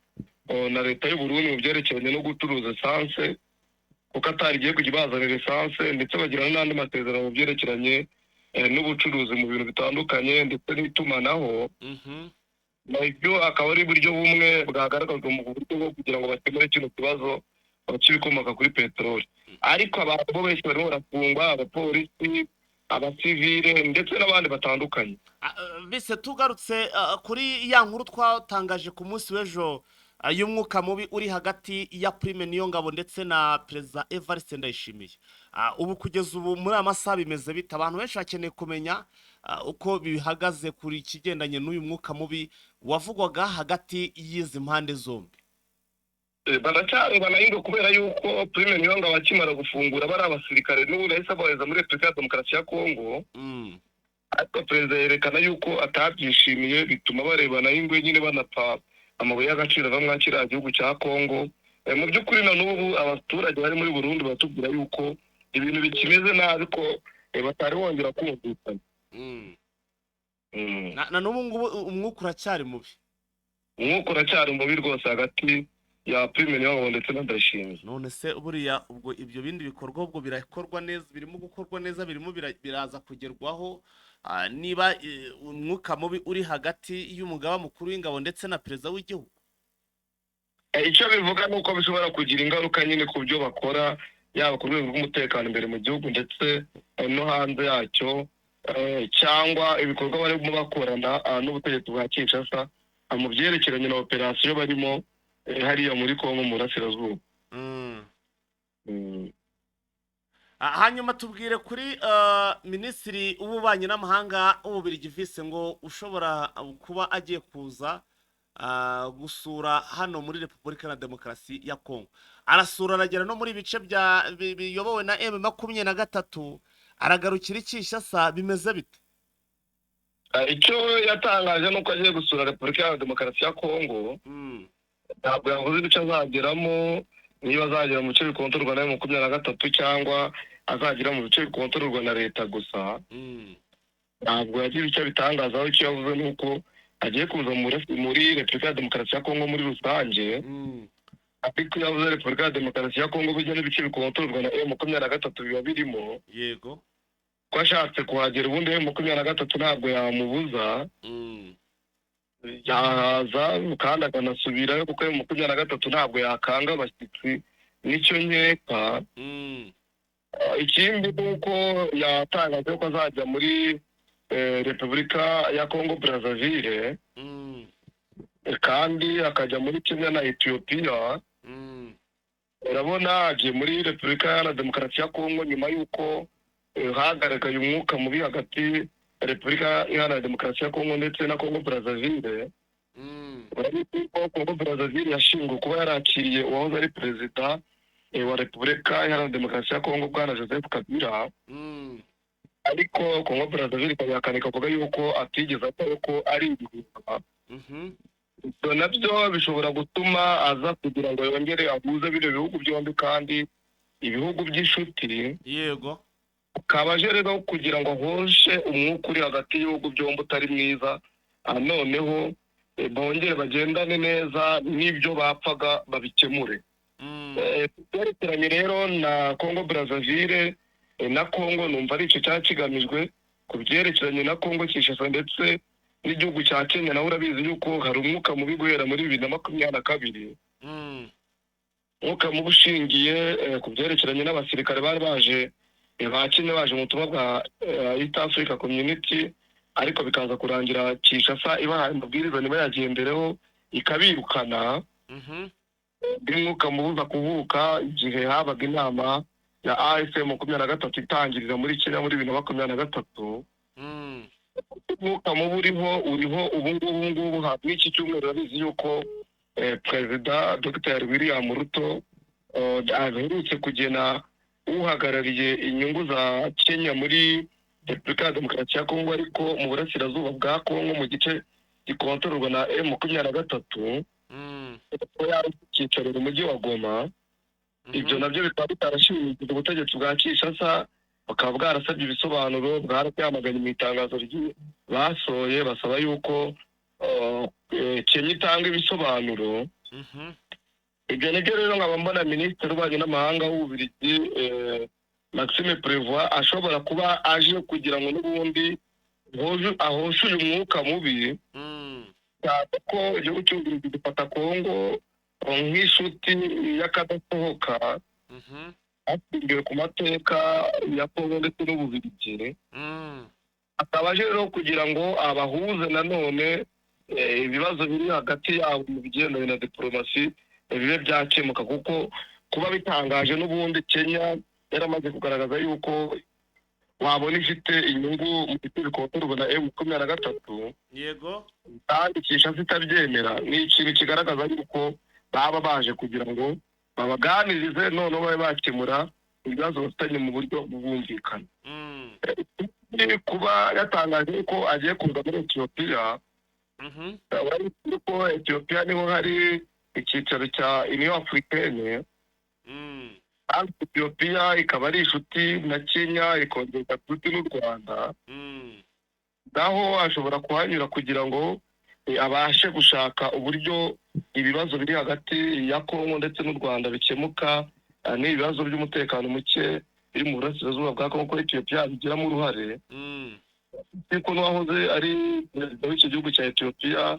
Speaker 2: na leta y'u Burundi mu byerekeranye no gucuruza esanse, ko Qatar igiye kujya ibazanira esanse, ndetse bagirana n'andi masezerano mu byerekeranye n'ubucuruzi mu bintu bitandukanye ndetse n'itumanaho. Ibyo akaba ari uburyo bumwe bwagaragazwa mu buryo bwo kugira ngo bakemure kino kibazo cy'ibikomoka kuri peteroli. Ariko abantu bo benshi barimo barafungwa, abapolisi, abasivile ndetse n'abandi batandukanye.
Speaker 1: Bise tugarutse kuri ya nkuru twatangaje ku munsi w'ejo y'umwuka mubi uri hagati ya Prime Niyongabo ndetse na Perezida Evariste Ndayishimiye. Ubu kugeza ubu muri amasaha bimeze bita, abantu benshi bakeneye kumenya uko bihagaze kuri kigendanye n'uyu mwuka mubi wavugwaga hagati y'izi mpande zombi.
Speaker 2: Baracyareba nayo kubera yuko Prime Niyongabo akimara gufungura bari abasirikare n'ubu yahise abohereza muri Repubulika ya Demokarasi ya Kongo. Ariko perezida yerekana yuko atabyishimiye, bituma barebana y'ingwe nyine banapfa amabuye y'agaciro ava muri kiriya gihugu cya Kongo. Mu by'ukuri na n'ubu abaturage bari muri Burundi batubwira yuko ibintu bikimeze nabi, ko batari bongera kumvikana.
Speaker 1: Na n'ubu ngubu umwuka uracyari mubi.
Speaker 2: Umwuka uracyari mubi rwose hagati ya Prime Niyongabo ndetse na Ndayishimiye.
Speaker 1: None se buriya ubwo ibyo bindi bikorwa ubwo birakorwa neza, birimo gukorwa neza, birimo biraza kugerwaho, niba umwuka mubi uri hagati y'umugaba mukuru w'ingabo ndetse na perezida w'igihugu?
Speaker 2: Icyo bivuga ni uko bishobora kugira ingaruka nyine ku byo bakora, yaba ku rwego rw'umutekano imbere mu gihugu ndetse no hanze yacyo, cyangwa ibikorwa barimo bakorana n'ubutegetsi bwa Kinshasa mu byerekeranye na operasiyo barimo hariya muri Kongo mu burasirazuba.
Speaker 1: Hanyuma tubwire kuri minisitiri w'ububanyi n'amahanga w'Ububiligi Vise ngo ushobora kuba agiye kuza gusura hano muri Repubulika ya Demokarasi ya Kongo. Arasura, aragera no muri ibice biyobowe na M23, aragarukira Kinshasa, bimeze bite?
Speaker 2: Icyo yatangaje nuko agiye gusura Repubulika ya Demokarasi ya Kongo. Ntabwo yavuze ibice azageramo, niba azagera mu bice bikontororwa na M23 cyangwa azagera mu bice bikontororwa na leta gusa. Ntabwo yagize icyo bitangazaho. Icyo yavuze ni uko agiye kuza muri Repubulika ya Demokarasi ya Kongo muri rusange. Ariko yavuze Repubulika ya Demokarasi ya Kongo bijya n'ibice bikontororwa na M23 biba birimo.
Speaker 1: Yego.
Speaker 2: Ko ashatse kuhagera ubundi M23 ntabwo yamubuza. Yahaza kandi akanasubirayo, kuko M23 ntabwo yakanga abashyitsi, nicyo nkeka. Ikindi ni uko yatangaje ko azajya muri Repubulika ya Kongo Brazzaville, kandi akajya muri Kenya na Ethiopia. Urabona agiye muri Repubulika ya Demokarasi ya Kongo nyuma y'uko hagaragaye umwuka mubi hagati Repubulika Iharanira Demokarasi ya Kongo ndetse na Kongo Brazzaville. Urabona ko Kongo Brazzaville yashinzwe kuba yarakiriye uwahoze ari perezida wa Repubulika Iharanira Demokarasi ya Kongo Bwana Joseph Kabila. Ariko Kongo Brazzaville ikabihakana, ikavuga yuko atigeze atari ko ari ibihuha. Ibyo nabyo bishobora gutuma aza kugira ngo yongere ahuze bino bihugu byombi, kandi ibihugu by'inshuti.
Speaker 1: Yego.
Speaker 2: Ukaba aje rero kugira ngo ahoshe umwuka uri hagati y'ibihugu byombi utari mwiza, noneho bongere bagendane neza, n'ibyo bapfaga babikemure. Byerekeranye rero na Kongo Brazzaville na Kongo, numva ari icyo cyari kigamijwe. Ku byerekeranye na Kongo Kinshasa ndetse n'igihugu cya Kenya, nawe urabizi yuko hari umwuka mubi guhera muri 2022. Umwuka mubi ushingiye ku byerekeranye n'abasirikare bari baje ba Kenya baje mu butumwa bwa East Africa Community, ariko bikaza kurangira Kinshasa ibahaye amabwiriza ntibayagendereho, ikabirukana. Umwuka mubi uza kuvuka igihe habaga inama ya AFM 23 itangirira muri Kenya muri 2023. Umwuka mubi uriho ubu ngubu. Iki cyumweru urabizi yuko Perezida Dr. William Ruto aherutse kugena uhagarariye inyungu za Kenya muri Repubulika ya Demokarasi ya Kongo ariko mu burasirazuba bwa Kongo mu gice gikontororwa na M23 ko yari icyicaro mu mujyi wa Goma. Ibyo nabyo bikaba bitarashimishije ubutegetsi bwa Kinshasa, bakaba bwarasabye ibisobanuro, bwarabyamaganye mu itangazo basohoye basaba yuko Kenya itanga ibisobanuro. Ibyo nibyo rero nkaba mbona Minisitiri w'Ububanyi n'Amahanga w'Ububiligi Maxime Prévost ashobora kuba aje kugira ngo n'ubundi ahoshe uyu mwuka mubi, cyane ko igihugu cy'Ububiligi gifata Kongo nk'inshuti y'akadasohoka hashingiwe ku mateka ya Kongo ndetse n'Ububiligi. Akaba aje rero kugira ngo abahuze nanone ibibazo biri hagati yabo mu bigendanye na diplomasi bibe byakemuka, kuko kuba bitangaje n'ubundi Kenya yaramaze kugaragaza yuko wabona ifite inyungu mu bice bikontororwa na M23.
Speaker 1: Yego.
Speaker 2: Kandi Kinshasa itabyemera ni ikintu kigaragaza yuko baba baje kugira ngo babaganirize none babe bakemura ibibazo bafitanye mu buryo bwumvikana. Kuba yatangaje ko agiye kuza muri Ethiopia, wari ko Ethiopia niho hari icyicaro cya Union Africaine, kandi Ethiopia ikaba ari inshuti na Kenya, ikongera inshuti n'u Rwanda. Naho ashobora kuhanyura kugira ngo abashe gushaka uburyo ibibazo biri hagati ya Kongo ndetse n'u Rwanda bikemuka, n'ibibazo by'umutekano muke biri mu burasirazuba bwa Kongo ko Ethiopia bigiramo uruhare. Kuko n'uwahoze ari perezida w'icyo gihugu cya Ethiopia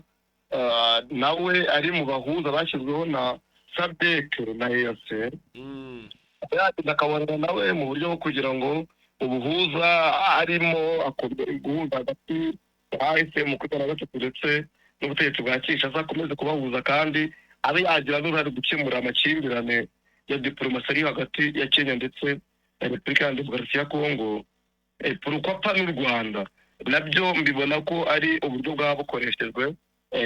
Speaker 2: nawe ari mu bahuza bashyizweho na SADC na EAC, akabonana nawe mu buryo bwo kugira ngo ubuhuza arimo akomeye guhuza hagati ya M23 ndetse n'ubutegetsi bwa Kinshasa akomeze kubahuza, kandi abe yagira n'uruhare gukemura amakimbirane ya diplomasi ari hagati ya Kenya ndetse na Repubulika ya Demokarasi ya Kongo. Pourquoi n'u Rwanda nabyo mbibona ko ari uburyo bwaba bukoreshejwe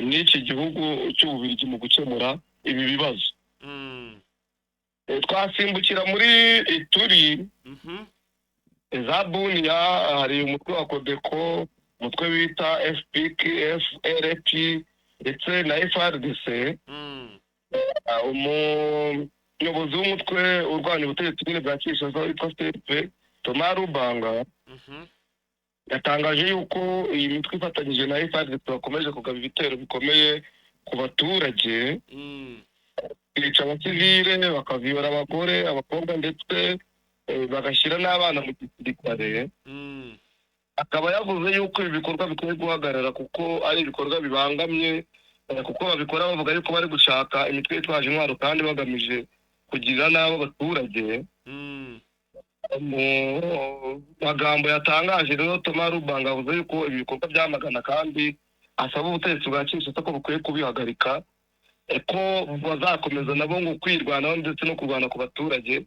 Speaker 2: n'iki gihugu cy'Ububiligi mu gukemura ibi bibazo. Twasimbukira muri Ituri, za Bunia hari umutwe wa Codeco, umutwe bita FPK, FRP ndetse na FRDC. Umuyobozi w'umutwe urwanya ubutegetsi bw'ine bwa Kinshasa witwa CP Thomas Lubanga yatangaje yuko iyi mitwe ifatanyije na FRDC bakomeje kugaba ibitero bikomeye ku baturage, bica abasivile, bakaviyora abagore, abakobwa ndetse bagashyira n'abana mu gisirikare. Akaba yavuze yuko ibi bikorwa bikwiye guhagarara kuko ari ibikorwa bibangamye, kuko babikora bavuga yuko bari gushaka imitwe yitwaje intwaro kandi bagamije kugirira n'abo abaturage. Mu magambo yatangaje rero Thomas Lubanga avuze yuko ibi bikorwa byamagana kandi asaba ubutegetsi bwa Kinshasa ko bukwiye kubihagarika, ko bazakomeza nabo ngo kwirwanaho ndetse no kurwana ku baturage,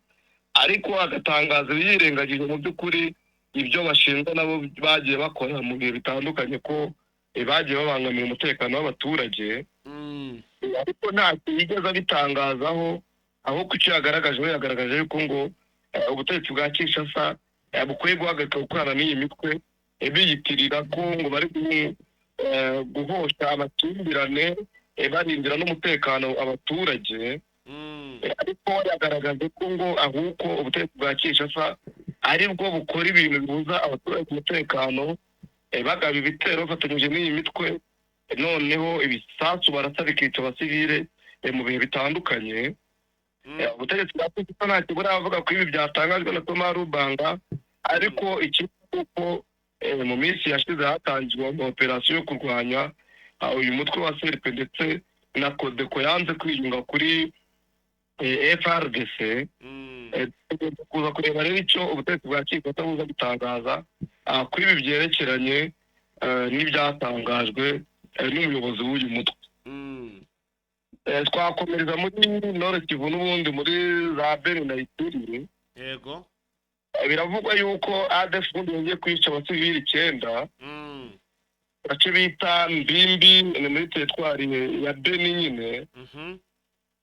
Speaker 2: ariko agatangaza yirengagije mu by'ukuri ibyo bashinzwe nabo bagiye bakora mu bihe bitandukanye ko bagiye babangamira umutekano w'abaturage. Ariko nta yigeze abitangazaho, aho ku cyo yagaragaje we yagaragaje yuko ngo ubutegetsi bwa Kinshasa bukwiye guhagarika gukorana n'iyi mitwe biyitirira ko ngo bari guhosha amakimbirane barindira n'umutekano abaturage. Ariko yagaragaje ko ngo ahubwo ubutegetsi bwa Kinshasa ari bwo bukora ibintu bibuza abaturage umutekano, bagaba ibitero bafatanyije n'iyi mitwe, noneho ibisasu barasa bikica abasivile mu bihe bitandukanye. Ubutegetsi bwa Kinshasa nta kibura avuga ko ibi byatangajwe na Thomas Lubanga, ariko ikigo mu minsi yashize hatangijwe operasiyo yo kurwanya uyu mutwe wa CRP ndetse na Codeco yanze kwiyunga kuri FRDC. Kuza kureba rero icyo ubutegetsi bwa Kinshasa buza gutangaza kuri ibi byerekeranye n'ibyatangajwe n'umuyobozi w'uyu mutwe. Twakomereza muri Nord Kivu n'ubundi muri za Beni na Ituri.
Speaker 1: Yego.
Speaker 2: Biravugwa yuko ADF yongeye kwica abasivili 9 gace bita Mbimbi ni muri teritwari ya Beni nyine.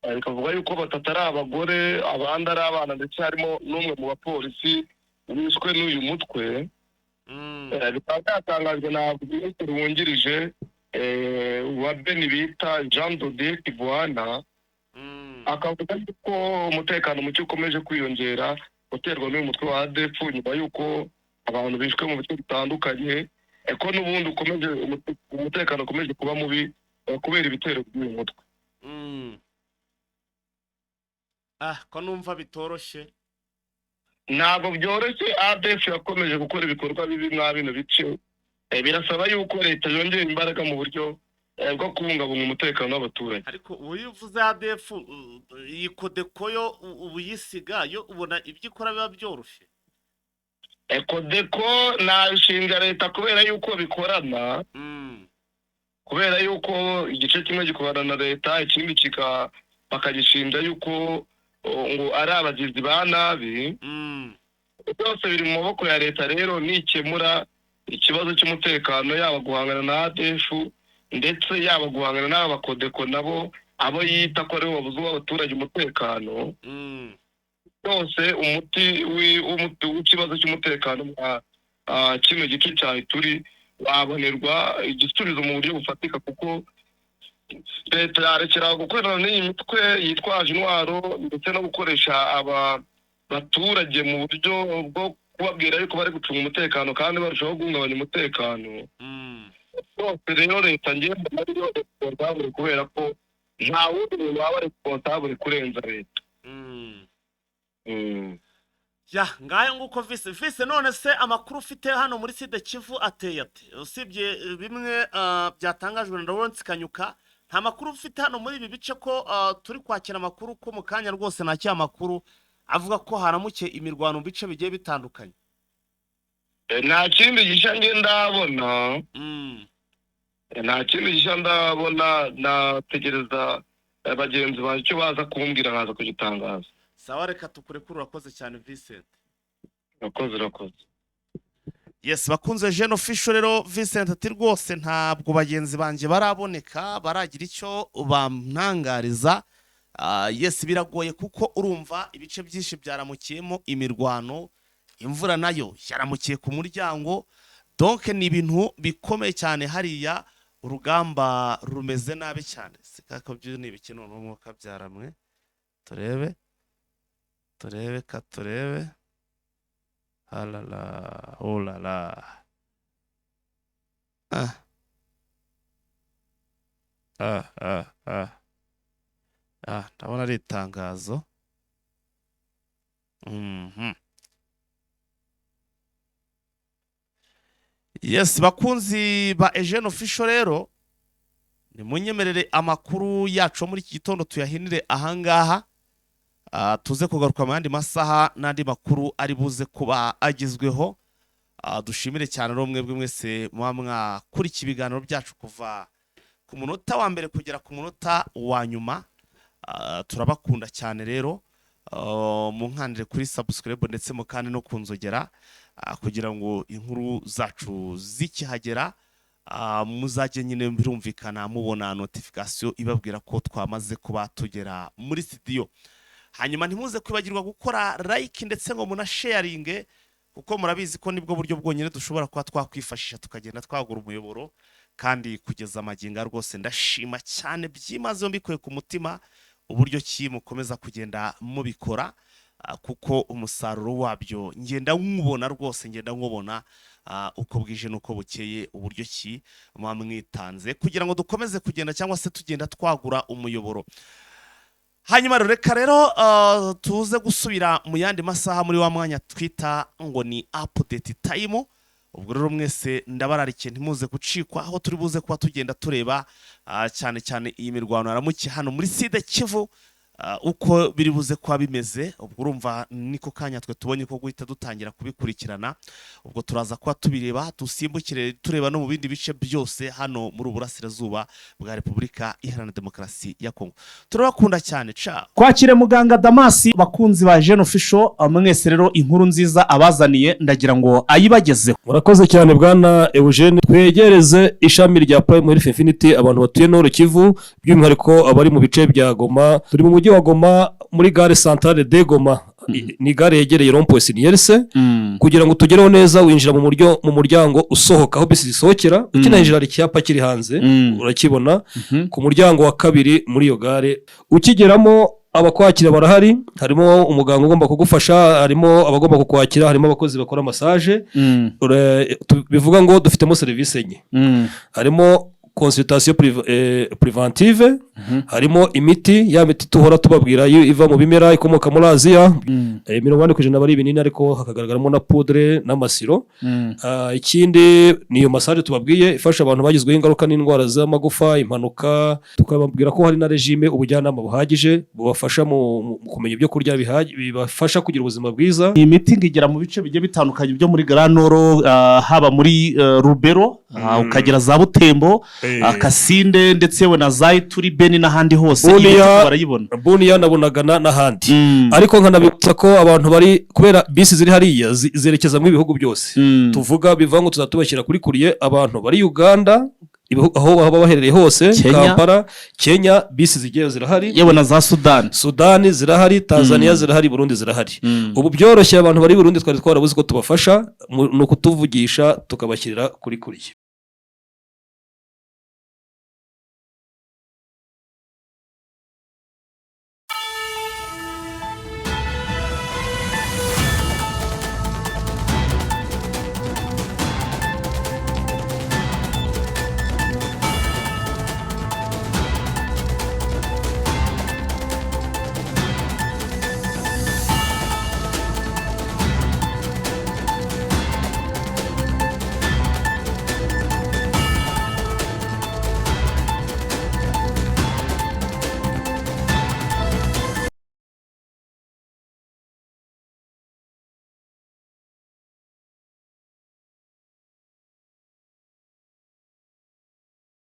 Speaker 2: bikavuga yuko batatu ari abagore abandi ari abana ndetse harimo n'umwe mu bapolisi wishwe n'uyu mutwe. Bikaba byatangajwe na minisitiri wungirije wa Beni bita Jean Dodier Kivuana, akavuga yuko umutekano muke ukomeje kwiyongera uterwa n'uyu mutwe wa ADF nyuma y'uko abantu bishwe mu bice bitandukanye, ko n'ubundi umutekano ukomeje kuba mubi kubera ibitero by'uyu mutwe.
Speaker 1: Ko numva bitoroshye.
Speaker 2: Ntabwo byoroshye. ADF yakomeje gukora ibikorwa bibi mwa bino bice. Birasaba yuko leta yongera imbaraga mu buryo bwo kubungabunga umutekano w'abaturage.
Speaker 1: Ariko uyu uvuze ADF iyi Codeco yo ubuyisiga yo ubona ibyo ikora biba byoroshye.
Speaker 2: Codeco nashinja leta kubera yuko bikorana, kubera yuko igice kimwe gikorana na leta ikindi bakagishinja yuko ngo ari abagizi ba nabi. Byose biri mu maboko ya leta, rero nikemura ikibazo cy'umutekano yaba guhangana na ADF ndetse yaba guhangana n'aba Codeco nabo abo yita ko aribo babuza abaturage umutekano. Byose umuti w'ikibazo cy'umutekano mwa kino gice cya Ituri wabonerwa igisubizo mu buryo bufatika, kuko leta yarekera gukorana n'iyi mitwe yitwaje intwaro ndetse no gukoresha abaturage mu buryo bwo kubabwira yuko bari gucunga umutekano kandi barushaho guhungabanya umutekano. Byose rero leta ngenda nayo responsable, kubera ko nta wundi muntu waba responsable kurenza leta.
Speaker 1: Ngayo nguko vise none se amakuru ufite hano muri Sud Kivu ateye ate? Usibye bimwe byatangajwe na Lawrence Kanyuka, nta makuru ufite hano muri ibi bice ko turi kwakira amakuru ko mu kanya rwose nta amakuru avuga ko haramuke imirwano mu bice bigiye bitandukanye?
Speaker 2: Nta kindi gisha ndabona. Nta kindi gisha ndabona. Nategereza bagenzi banjye icyo baza kumbwira nkaza kugitangaza.
Speaker 1: Sawa, reka tukurekure. Urakoze cyane Vincent.
Speaker 2: Urakoze.
Speaker 1: Yes, bakunze Jeune Official rero Vincent ati rwose ntabwo bagenzi banjye baraboneka baragira icyo bamntangariza. Yes, biragoye kuko urumva ibice byinshi byaramukiyemo imirwano, imvura nayo yaramukiye ku muryango, donc ni ibintu bikomeye cyane hariya, urugamba rumeze nabi cyane. Sikako byo ni ibikino n'umwuka byaramwe. Turebe halala olala ndabona ari itangazo. Yes, bakunzi ba Jeune Official rero nimunyemerere amakuru yacu muri iki gitondo tuyahinire ahangaha, tuze kugaruka mu yandi masaha n'andi makuru ari buze kuba agizweho. Dushimire cyane rero mwebwe mwese muba mwakurikiye ibiganiro byacu kuva ku munota wa mbere kugera ku munota wa nyuma. Turabakunda cyane rero, munkandire kuri subscribe ndetse mukandi no kunzogera kugira ngo inkuru zacu zikihagera muzajye nyine birumvikana mubona notification ibabwira ko twamaze kuba tugera muri studio. Hanyuma ntimuze kwibagirwa gukora like ndetse ngo muna sharing, kuko murabizi ko nibwo buryo bwonyine dushobora kuba twakwifashisha tukagenda twagura umuyoboro. Kandi kugeza amaginga rwose ndashima cyane byimaze mbikuye ku mutima uburyo ki mukomeza kugenda mubikora, kuko umusaruro wabyo ngenda nkubona rwose, ngenda nkubona uko bwije nuko bukeye uburyo ki mwamwitanze kugira ngo dukomeze kugenda cyangwa se tugenda twagura umuyoboro. Hanyuma reka rero tuze gusubira mu yandi masaha muri wa mwanya twita ngo ni update time. Ubwo rero mwese ndabararikiye ntimuze gucikwa aho turi buze kuba tugenda tureba cyane cyane iyi mirwano aramuki hano muri Sud Kivu. uko biri buze kuba bimeze. Ubwo urumva niko kanya twe tubonye ko guhita dutangira kubikurikirana. Ubwo turaza kuba tubireba dusimbukire tureba no mu bindi bice byose hano muri uburasirazuba bwa Repubulika Iharanira Demokarasi ya Kongo. Turabakunda cyane. Ciao.
Speaker 3: Kwakire muganga Damasi bakunzi ba Jeune Official, mwese rero inkuru nziza abazaniye ndagira ngo ayibagezeho.
Speaker 4: Murakoze cyane bwana Eugene. Twegereze ishami rya Prime Health Infinity abantu batuye Nord Kivu, by'umwihariko abari mu bice bya Goma. Turi mu mujyi wa Goma muri gare centrale de Goma. Ni gare yegereye Rond-Point Sinierse. Kugira ngo tugereho neza winjira mu muryango usohoka aho bisi zisohokera, ukinjira hari icyapa kiri hanze urakibona ku muryango wa kabiri muri iyo gare. Ukigeramo abakwakira barahari, harimo umuganga ugomba kugufasha, harimo abagomba kukwakira, harimo abakozi bakora massage. Bivuga ngo dufitemo serivisi enye. Harimo consultation preventive, harimo imiti, ya miti tuhora tubabwira iva mu bimera ikomoka muri Aziya, 40% bari ibinini ariko hakagaragaramo na poudre n'amasiro. Ikindi ni iyo massage tubabwiye ifasha abantu bagizweho ingaruka n'indwara z'amagufa, impanuka. Tukababwira ko hari na regime ubujyanama buhagije bubafasha mu kumenya ibyo kurya bibafasha kugira ubuzima bwiza.
Speaker 3: Iyi miti ngigera mu bice bigiye bitandukanye byo muri Grand Nord, haba muri Rubero, ukagera za Butembo, Kasinde ndetse we na Zaituri, Beni n'ahandi hose barayibona.
Speaker 4: Bunia nabonagana n'ahandi. Ariko nkanabitsa ko abantu bari kubera bisi ziri hariya zerekeza mu ibihugu byose. Tuvuga bivuga ngo tuzatubashyira kuri kuriye abantu bari Uganda, aho baba baherereye hose, Kampala, Kenya, bisi zigiye zirahari.
Speaker 3: Yewe na za Sudani
Speaker 4: zirahari, Tanzania zirahari, Burundi zirahari. Ubu byoroshye abantu bari Burundi twari twarabuze ko tubafasha, no kutuvugisha tukabashyirira kuri kuriye.